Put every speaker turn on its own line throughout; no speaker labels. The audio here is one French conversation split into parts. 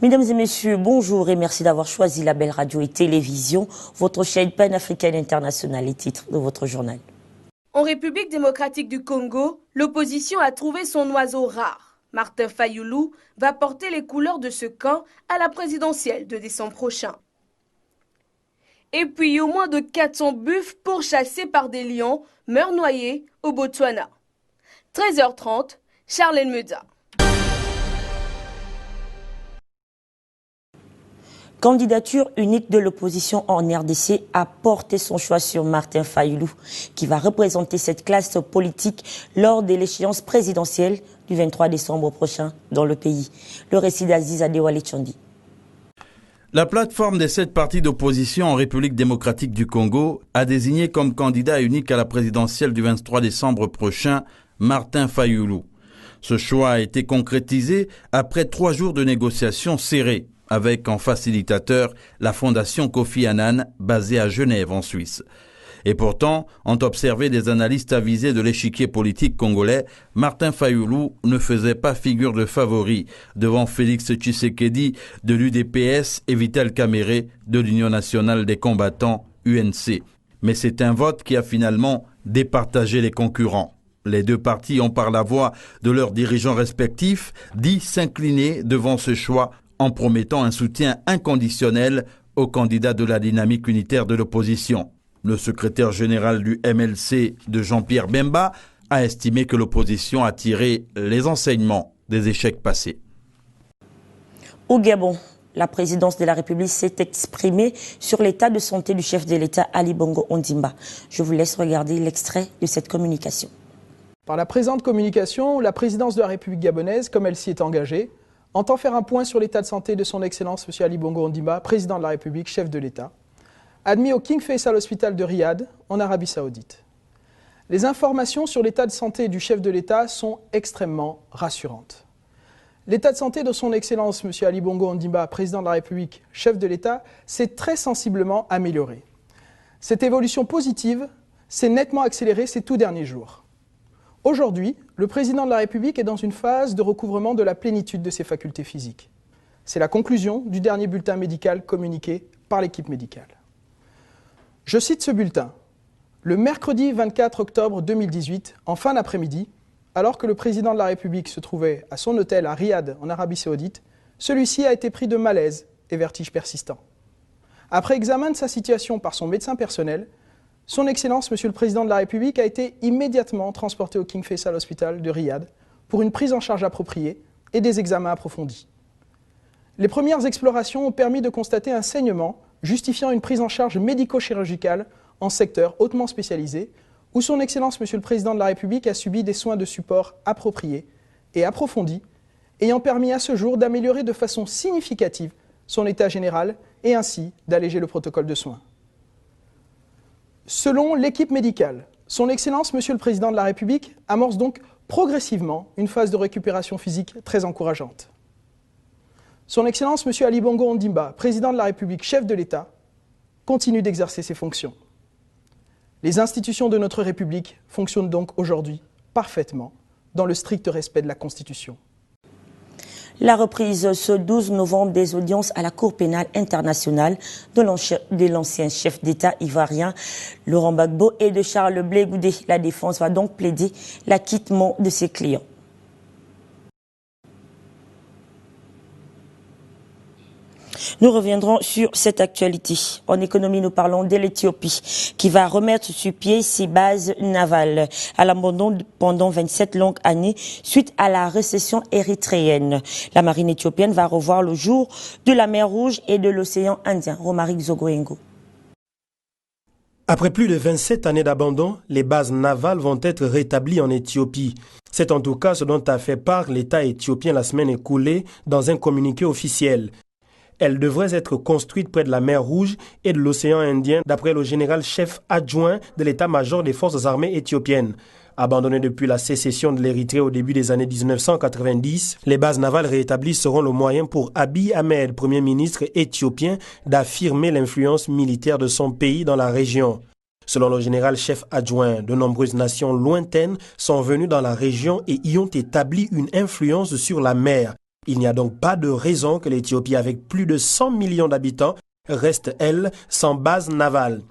Mesdames et messieurs, bonjour et merci d'avoir choisi la belle radio et télévision, votre chaîne panafricaine internationale, les titres de votre journal.
En République démocratique du Congo, l'opposition a trouvé son oiseau rare. Martin Fayoulou va porter les couleurs de ce camp à la présidentielle de décembre prochain. Et puis, au moins de 400 buffles pourchassés par des lions meurent noyés au Botswana. 13h30, Charlène Meda.
Candidature unique de l'opposition en RDC a porté son choix sur Martin Fayoulou, qui va représenter cette classe politique lors de l'échéance présidentielle du 23 décembre prochain dans le pays. Le récit d'Aziz Adewale Chandi.
La plateforme des 7 partis d'opposition en République démocratique du Congo a désigné comme candidat unique à la présidentielle du 23 décembre prochain Martin Fayoulou. Ce choix a été concrétisé après 3 jours de négociations serrées, avec en facilitateur la fondation Kofi Annan basée à Genève en Suisse. Et pourtant, ont observé des analystes avisés de l'échiquier politique congolais, Martin Fayoulou ne faisait pas figure de favori devant Félix Tshisekedi de l'UDPS et Vital Kamerhe de l'Union nationale des combattants UNC. Mais c'est un vote qui a finalement départagé les concurrents. Les 2 partis ont par la voix de leurs dirigeants respectifs dit s'incliner devant ce choix en promettant un soutien inconditionnel au candidat de la dynamique unitaire de l'opposition. Le secrétaire général du MLC de Jean-Pierre Bemba a estimé que l'opposition a tiré les enseignements des échecs passés.
Au Gabon, la présidence de la République s'est exprimée sur l'état de santé du chef de l'État Ali Bongo Ondimba. Je vous laisse regarder l'extrait de cette communication.
Par la présente communication, la présidence de la République gabonaise, comme elle s'y est engagée, entend faire un point sur l'état de santé de son Excellence M. Ali Bongo Ondimba, président de la République, chef de l'État, admis au King Faisal Hospital de Riyad, en Arabie Saoudite. Les informations sur l'état de santé du chef de l'État sont extrêmement rassurantes. L'état de santé de son Excellence M. Ali Bongo Ondimba, président de la République, chef de l'État, s'est très sensiblement amélioré. Cette évolution positive s'est nettement accélérée ces tout derniers jours. Aujourd'hui, le président de la République est dans une phase de recouvrement de la plénitude de ses facultés physiques. C'est la conclusion du dernier bulletin médical communiqué par l'équipe médicale. Je cite ce bulletin. Le mercredi 24 octobre 2018, en fin d'après-midi, alors que le président de la République se trouvait à son hôtel à Riyad, en Arabie Saoudite, celui-ci a été pris de malaise et vertige persistant. Après examen de sa situation par son médecin personnel, son Excellence, Monsieur le Président de la République, a été immédiatement transporté au King Faisal Hospital de Riyad pour une prise en charge appropriée et des examens approfondis. Les premières explorations ont permis de constater un saignement justifiant une prise en charge médico-chirurgicale en secteur hautement spécialisé, où son Excellence, Monsieur le Président de la République, a subi des soins de support appropriés et approfondis, ayant permis à ce jour d'améliorer de façon significative son état général et ainsi d'alléger le protocole de soins. Selon l'équipe médicale, son Excellence, Monsieur le Président de la République, amorce donc progressivement une phase de récupération physique très encourageante. Son Excellence, Monsieur Ali Bongo Ondimba, Président de la République, chef de l'État, continue d'exercer ses fonctions. Les institutions de notre République fonctionnent donc aujourd'hui parfaitement dans le strict respect de la Constitution.
La reprise ce 12 novembre des audiences à la Cour pénale internationale de l'ancien chef d'État ivoirien Laurent Gbagbo et de Charles Blé Goudé. La défense va donc plaider l'acquittement de ses clients. Nous reviendrons sur cette actualité. En économie, nous parlons de l'Éthiopie qui va remettre sur pied ses bases navales à l'abandon pendant 27 longues années suite à la récession érythréenne. La marine éthiopienne va revoir le jour de la mer Rouge et de l'océan Indien. Romaric Zogoengo.
Après plus de 27 années d'abandon, les bases navales vont être rétablies en Éthiopie. C'est en tout cas ce dont a fait part l'État éthiopien la semaine écoulée dans un communiqué officiel. Elles devraient être construites près de la mer Rouge et de l'océan Indien, d'après le général-chef adjoint de l'état-major des forces armées éthiopiennes. Abandonnées depuis la sécession de l'Érythrée au début des années 1990, les bases navales réétablies seront le moyen pour Abiy Ahmed, Premier ministre éthiopien, d'affirmer l'influence militaire de son pays dans la région. Selon le général-chef adjoint, de nombreuses nations lointaines sont venues dans la région et y ont établi une influence sur la mer. Il n'y a donc pas de raison que l'Éthiopie, avec plus de 100 millions d'habitants, reste, elle, sans base navale.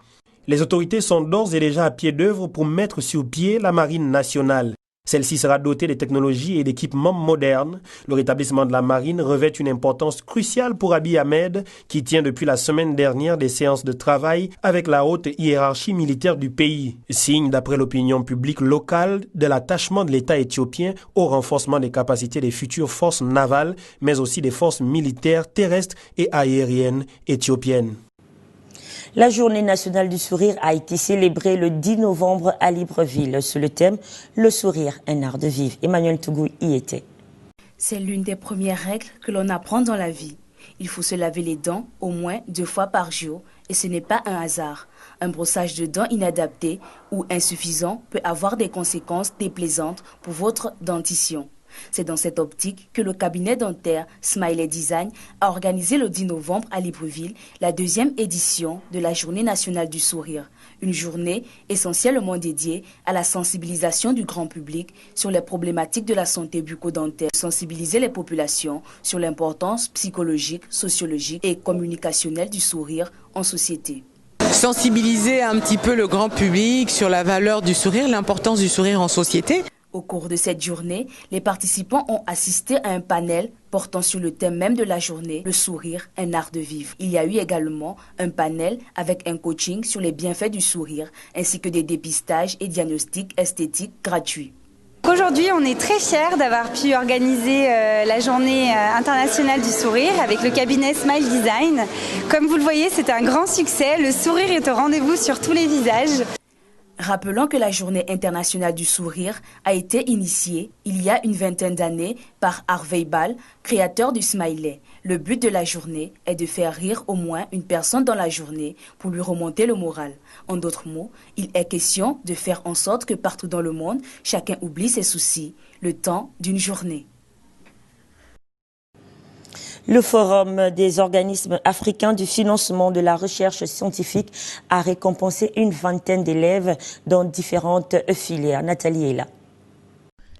Les autorités sont d'ores et déjà à pied d'œuvre pour mettre sur pied la marine nationale. Celle-ci sera dotée de technologies et d'équipements modernes. Le rétablissement de la marine revêt une importance cruciale pour Abiy Ahmed, qui tient depuis la semaine dernière des séances de travail avec la haute hiérarchie militaire du pays. Signe, d'après l'opinion publique locale, de l'attachement de l'État éthiopien au renforcement des capacités des futures forces navales, mais aussi des forces militaires terrestres et aériennes éthiopiennes.
La journée nationale du sourire a été célébrée le 10 novembre à Libreville sous le thème « Le sourire, un art de vivre ». Emmanuel Tougou y était.
C'est l'une des premières règles que l'on apprend dans la vie. Il faut se laver les dents au moins 2 fois par jour et ce n'est pas un hasard. Un brossage de dents inadapté ou insuffisant peut avoir des conséquences déplaisantes pour votre dentition. C'est dans cette optique que le cabinet dentaire Smiley Design a organisé le 10 novembre à Libreville la 2e édition de la Journée nationale du sourire. Une journée essentiellement dédiée à la sensibilisation du grand public sur les problématiques de la santé bucco-dentaire, sensibiliser les populations sur l'importance psychologique, sociologique et communicationnelle du sourire en société.
Sensibiliser un petit peu le grand public sur la valeur du sourire, l'importance du sourire en société.
Au cours de cette journée, les participants ont assisté à un panel portant sur le thème même de la journée, le sourire, un art de vivre. Il y a eu également un panel avec un coaching sur les bienfaits du sourire, ainsi que des dépistages et diagnostics esthétiques gratuits.
Aujourd'hui, on est très fiers d'avoir pu organiser la journée internationale du sourire avec le cabinet Smile Design. Comme vous le voyez, c'est un grand succès. Le sourire est au rendez-vous sur tous les visages.
Rappelons que la Journée internationale du sourire a été initiée il y a une vingtaine d'années par Harvey Ball, créateur du Smiley. Le but de la journée est de faire rire au moins une personne dans la journée pour lui remonter le moral. En d'autres mots, il est question de faire en sorte que partout dans le monde, chacun oublie ses soucis, le temps d'une journée.
Le Forum des organismes africains du financement de la recherche scientifique a récompensé une vingtaine d'élèves dans différentes filières. Nathalie est là.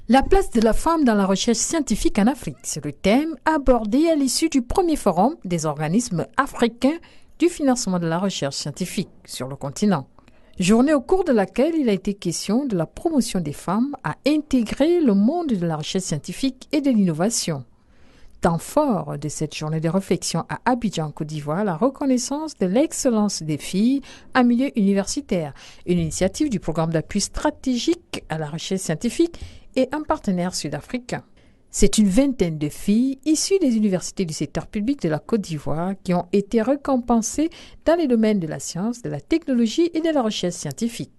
La place de la femme dans la recherche scientifique en Afrique, c'est le thème abordé à l'issue du premier forum des organismes africains du financement de la recherche scientifique sur le continent. Journée au cours de laquelle il a été question de la promotion des femmes à intégrer le monde de la recherche scientifique et de l'innovation. Temps fort de cette journée de réflexion à Abidjan, Côte d'Ivoire, la reconnaissance de l'excellence des filles en milieu universitaire, une initiative du programme d'appui stratégique à la recherche scientifique et un partenaire sud-africain. C'est une vingtaine de filles issues des universités du secteur public de la Côte d'Ivoire qui ont été récompensées dans les domaines de la science, de la technologie et de la recherche scientifique.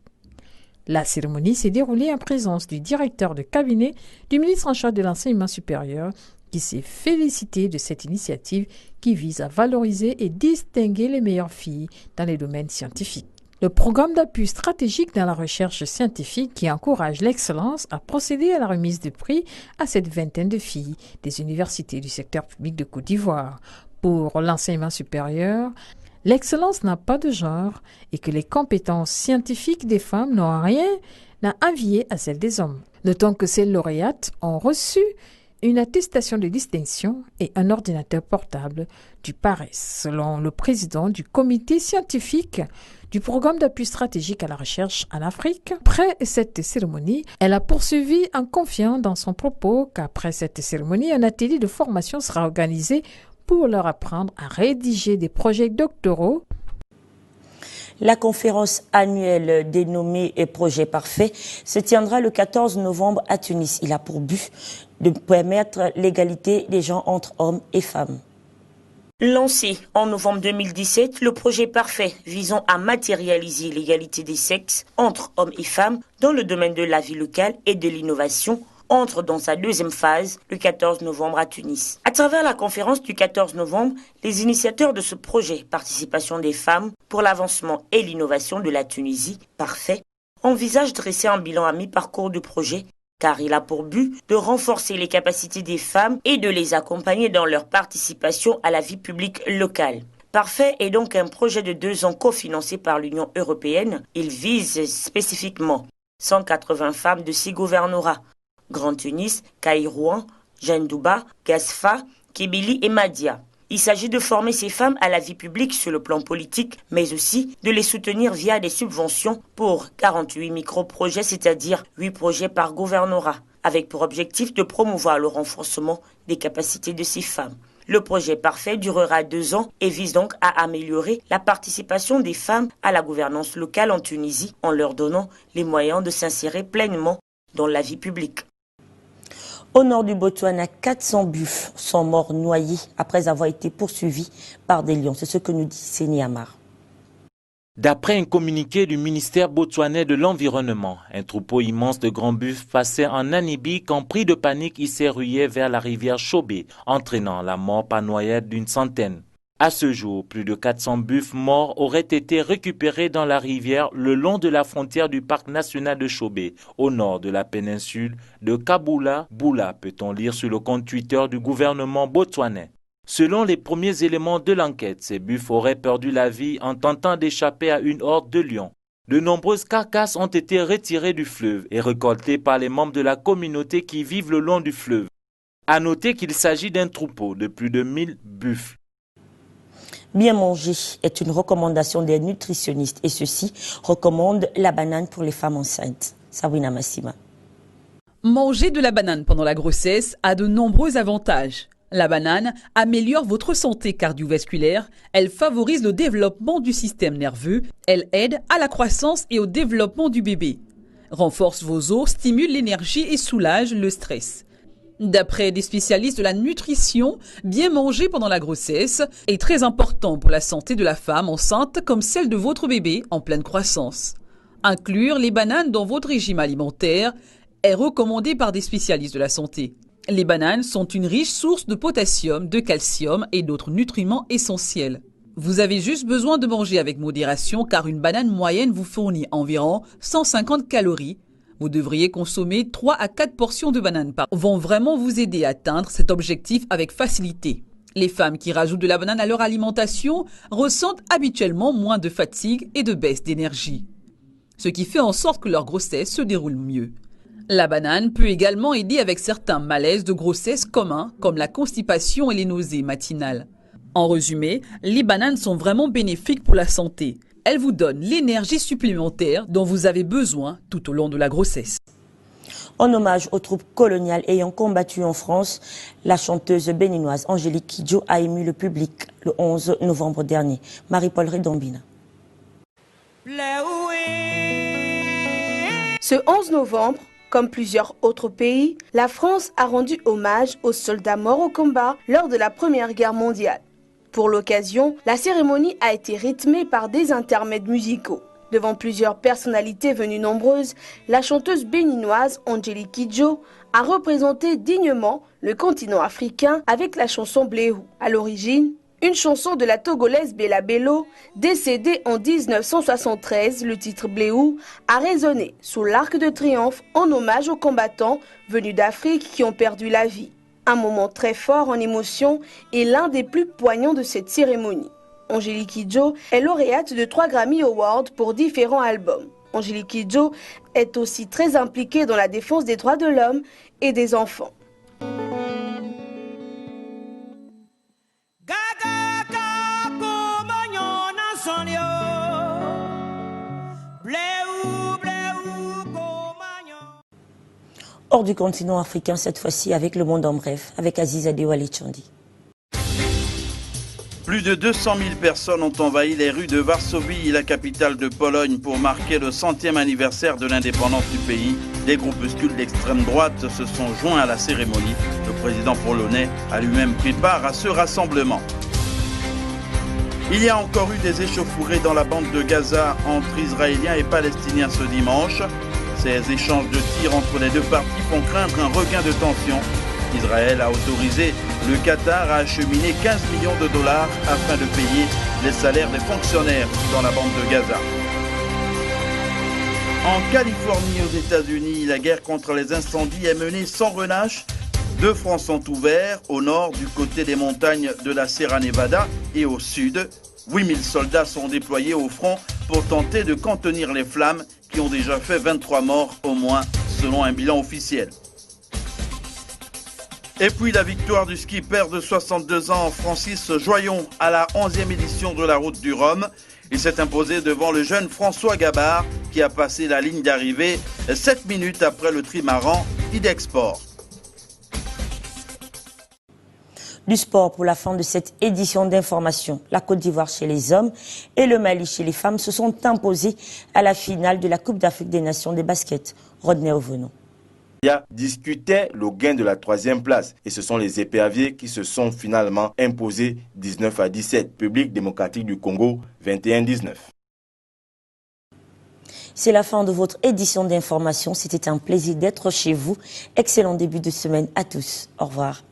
La cérémonie s'est déroulée en présence du directeur de cabinet du ministre en charge de l'enseignement supérieur, qui s'est félicité de cette initiative qui vise à valoriser et distinguer les meilleures filles dans les domaines scientifiques. Le programme d'appui stratégique dans la recherche scientifique qui encourage l'excellence a procédé à la remise de prix à cette vingtaine de filles des universités du secteur public de Côte d'Ivoire. Pour l'enseignement supérieur, l'excellence n'a pas de genre et que les compétences scientifiques des femmes n'ont rien à envier à celles des hommes. Notons que ces lauréates ont reçu une attestation de distinction et un ordinateur portable du PARES, selon le président du comité scientifique du programme d'appui stratégique à la recherche en Afrique. Après cette cérémonie, elle a poursuivi en confiant dans son propos qu'après cette cérémonie, un atelier de formation sera organisé pour leur apprendre à rédiger des projets doctoraux.
La conférence annuelle dénommée Projet Parfait se tiendra le 14 novembre à Tunis. Il a pour but de permettre l'égalité des gens entre hommes et femmes. Lancé en novembre 2017, le projet Parfait visant à matérialiser l'égalité des sexes entre hommes et femmes dans le domaine de la vie locale et de l'innovation entre dans sa deuxième phase le 14 novembre à Tunis. À travers la conférence du 14 novembre, les initiateurs de ce projet Participation des femmes pour l'avancement et l'innovation de la Tunisie, Parfait, envisagent de dresser un bilan à mi-parcours du projet car il a pour but de renforcer les capacités des femmes et de les accompagner dans leur participation à la vie publique locale. Parfait est donc un projet de 2 ans cofinancé par l'Union européenne. Il vise spécifiquement 180 femmes de 6 gouvernorats: Grand Tunis, Caïrouan, Jeanne Douba, Gasfa, Kibili et Madia. Il s'agit de former ces femmes à la vie publique sur le plan politique, mais aussi de les soutenir via des subventions pour 48 micro-projets, c'est-à-dire 8 projets par gouvernorat, avec pour objectif de promouvoir le renforcement des capacités de ces femmes. Le projet Parfait durera 2 ans et vise donc à améliorer la participation des femmes à la gouvernance locale en Tunisie en leur donnant les moyens de s'insérer pleinement dans la vie publique. Au nord du Botswana, 400 buffles sont morts noyés après avoir été poursuivis par des lions. C'est ce que nous dit Séni Amar.
D'après un communiqué du ministère botswanais de l'Environnement, un troupeau immense de grands buffles passait en Namibie quand, pris de panique, il s'est rué vers la rivière Chobe, entraînant la mort par noyade d'une centaine. À ce jour, plus de 400 buffles morts auraient été récupérés dans la rivière le long de la frontière du parc national de Chobe, au nord de la péninsule de Kabula-Bula, peut-on lire sur le compte Twitter du gouvernement botswanais. Selon les premiers éléments de l'enquête, ces buffles auraient perdu la vie en tentant d'échapper à une horde de lions. De nombreuses carcasses ont été retirées du fleuve et récoltées par les membres de la communauté qui vivent le long du fleuve. À noter qu'il s'agit d'un troupeau de plus de 1000 buffles.
Bien manger est une recommandation des nutritionnistes et ceux-ci recommandent la banane pour les femmes enceintes. Sabrina Massima.
Manger de la banane pendant la grossesse a de nombreux avantages. La banane améliore votre santé cardiovasculaire, elle favorise le développement du système nerveux, elle aide à la croissance et au développement du bébé, renforce vos os, stimule l'énergie et soulage le stress. D'après des spécialistes de la nutrition, bien manger pendant la grossesse est très important pour la santé de la femme enceinte comme celle de votre bébé en pleine croissance. Inclure les bananes dans votre régime alimentaire est recommandé par des spécialistes de la santé. Les bananes sont une riche source de potassium, de calcium et d'autres nutriments essentiels. Vous avez juste besoin de manger avec modération car une banane moyenne vous fournit environ 150 calories. Vous devriez consommer 3 à 4 portions de bananes par jour. Vont vraiment vous aider à atteindre cet objectif avec facilité. Les femmes qui rajoutent de la banane à leur alimentation ressentent habituellement moins de fatigue et de baisse d'énergie, ce qui fait en sorte que leur grossesse se déroule mieux. La banane peut également aider avec certains malaises de grossesse communs comme la constipation et les nausées matinales. En résumé, les bananes sont vraiment bénéfiques pour la santé. Elles vous donnent l'énergie supplémentaire dont vous avez besoin tout au long de la grossesse.
En hommage aux troupes coloniales ayant combattu en France, la chanteuse béninoise Angélique Kidjo a ému le public le 11 novembre dernier. Marie-Paul Redombina.
Ce 11 novembre, comme plusieurs autres pays, la France a rendu hommage aux soldats morts au combat lors de la Première Guerre mondiale. Pour l'occasion, la cérémonie a été rythmée par des intermèdes musicaux. Devant plusieurs personnalités venues nombreuses, la chanteuse béninoise Angélique Kidjo a représenté dignement le continent africain avec la chanson Bléou. À l'origine, une chanson de la Togolaise Bella Bello, décédée en 1973, le titre Bléou a résonné sous l'Arc de Triomphe en hommage aux combattants venus d'Afrique qui ont perdu la vie. Un moment très fort en émotion et l'un des plus poignants de cette cérémonie. Angélique Kidjo est lauréate de 3 Grammy Awards pour différents albums. Angélique Kidjo est aussi très impliquée dans la défense des droits de l'homme et des enfants.
Hors du continent africain, cette fois-ci avec le monde en bref, avec Aziz Adewale Chandi.
Plus de 200 000 personnes ont envahi les rues de Varsovie, la capitale de Pologne, pour marquer le 100e anniversaire de l'indépendance du pays. Des groupuscules d'extrême droite se sont joints à la cérémonie. Le président polonais a lui-même pris part à ce rassemblement. Il y a encore eu des échauffourées dans la bande de Gaza entre Israéliens et Palestiniens ce dimanche. Ces échanges de tirs entre les deux parties font craindre un regain de tension. Israël a autorisé le Qatar à acheminer 15 millions de dollars afin de payer les salaires des fonctionnaires dans la bande de Gaza. En Californie, aux États-Unis, la guerre contre les incendies est menée sans relâche. 2 fronts sont ouverts au nord du côté des montagnes de la Sierra Nevada et au sud. 8000 soldats sont déployés au front pour tenter de contenir les flammes qui ont déjà fait 23 morts au moins selon un bilan officiel. Et puis la victoire du skipper de 62 ans, Francis Joyon, à la 11e édition de la Route du Rhum. Il s'est imposé devant le jeune François Gabard qui a passé la ligne d'arrivée 7 minutes après le trimaran Idexport.
Du sport pour la fin de cette édition d'information. La Côte d'Ivoire chez les hommes et le Mali chez les femmes se sont imposés à la finale de la Coupe d'Afrique des Nations de basket. Rodney Ovenon.
Discutait le gain de la 3e place et ce sont les Éperviers qui se sont finalement imposés 19-17. République démocratique du Congo 21-19.
C'est la fin de votre édition d'information. C'était un plaisir d'être chez vous. Excellent début de semaine à tous. Au revoir.